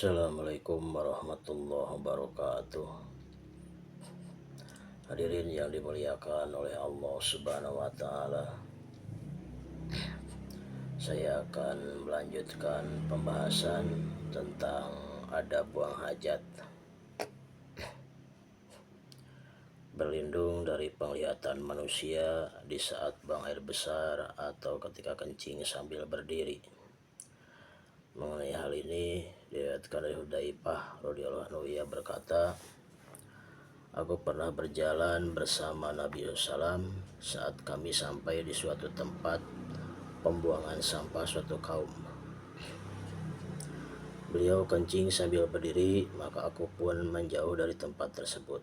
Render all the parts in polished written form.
Assalamualaikum warahmatullahi wabarakatuh. Hadirin yang dimuliakan oleh Allah Subhanahu wa taala. Saya akan melanjutkan pembahasan tentang adab buang hajat. Berlindung dari penglihatan manusia di saat buang air besar atau ketika kencing sambil berdiri. Mengenai hal ini diriwayatkan dari Hudzaifah radhiyallahu anhu, ia berkata, "Aku pernah berjalan bersama Nabi SAW saat kami sampai di suatu tempat pembuangan sampah suatu kaum. Beliau kencing sambil berdiri, maka aku pun menjauh dari tempat tersebut.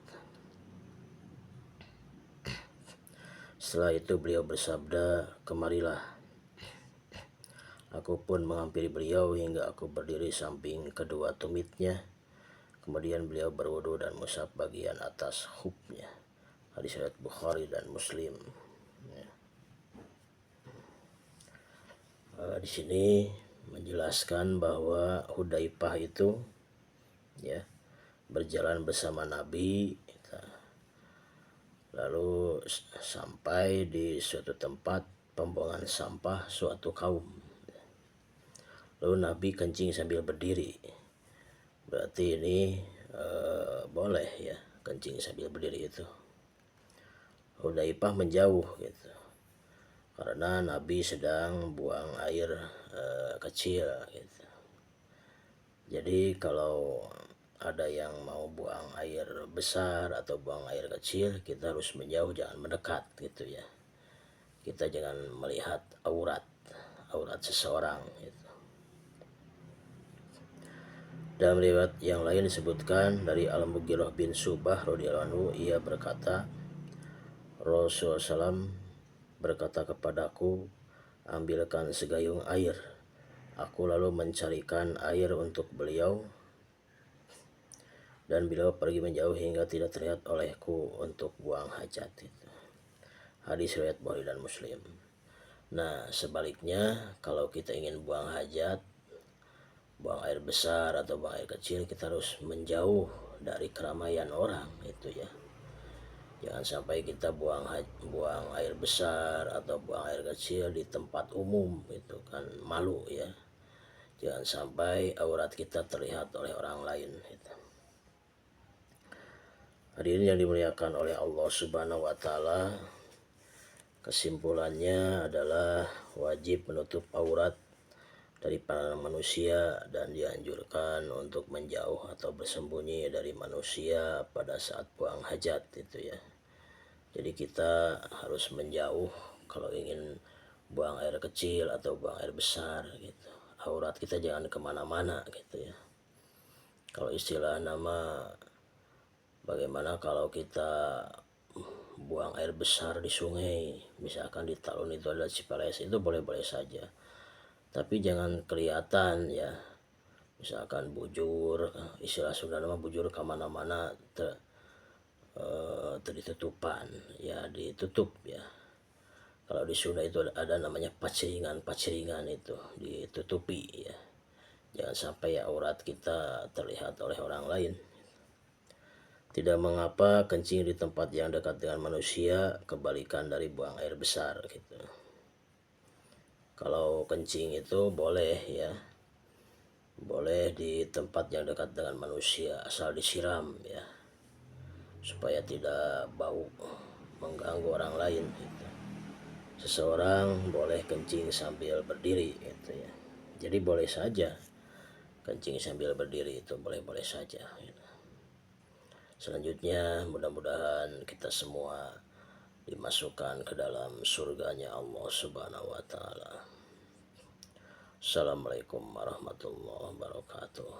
Setelah itu beliau bersabda, 'Kemarilah.' Aku pun menghampiri beliau hingga aku berdiri samping kedua tumitnya. Kemudian beliau berwudu dan mengusap bagian atas khufnya." Hadis riwayat Bukhari dan Muslim. Di sini menjelaskan bahwa Hudzaifah itu berjalan bersama Nabi, lalu sampai di suatu tempat pembuangan sampah suatu kaum. Lalu Nabi kencing sambil berdiri. Berarti ini boleh ya kencing sambil berdiri itu. Hudzaifah menjauh gitu, karena Nabi sedang buang air kecil gitu. Jadi kalau ada yang mau buang air besar atau buang air kecil, kita harus menjauh, jangan mendekat gitu ya. Kita jangan melihat aurat seseorang gitu. Dalam riwayat yang lain disebutkan dari Al-Mughirah bin Syu'bah radhiyallahu anhu, ia berkata, Rasulullah SAW berkata kepadaku, "Ambilkan segayung air." Aku lalu mencarikan air untuk beliau, dan beliau pergi menjauh hingga tidak terlihat olehku untuk buang hajat itu. Hadis riwayat Bukhari dan Muslim. Nah, sebaliknya kalau kita ingin buang hajat, buang air besar atau buang air kecil, kita harus menjauh dari keramaian orang itu ya. Jangan sampai kita buang air besar atau buang air kecil di tempat umum, itu kan malu ya. Jangan sampai aurat kita terlihat oleh orang lain gitu. Hadirin yang dimuliakan oleh Allah Subhanahu wa taala, kesimpulannya adalah wajib menutup aurat dari pandangan manusia dan dianjurkan untuk menjauh atau bersembunyi dari manusia pada saat buang hajat itu ya. Jadi kita harus menjauh kalau ingin buang air kecil atau buang air besar gitu. Aurat kita jangan kemana-mana gitu ya. Kalau istilah nama, bagaimana kalau kita buang air besar di sungai, misalkan di Talun itu ada Cipales, itu boleh-boleh saja. Tapi jangan kelihatan ya, misalkan bujur, istilah Sunda nama bujur kemana-mana ditutupan ya, ditutup ya. Kalau di Sunda itu ada namanya paceringan itu ditutupi ya. Jangan sampai ya aurat kita terlihat oleh orang lain. Tidak mengapa kencing di tempat yang dekat dengan manusia, kebalikan dari buang air besar gitu. Kalau kencing itu boleh ya, boleh di tempat yang dekat dengan manusia asal disiram ya, supaya tidak bau mengganggu orang lain gitu. Seseorang boleh kencing sambil berdiri gitu ya. Jadi boleh saja kencing sambil berdiri, itu boleh-boleh saja gitu. Selanjutnya mudah-mudahan kita semua dimasukkan ke dalam surganya Allah Subhanahu wa taala. Assalamualaikum warahmatullahi wabarakatuh.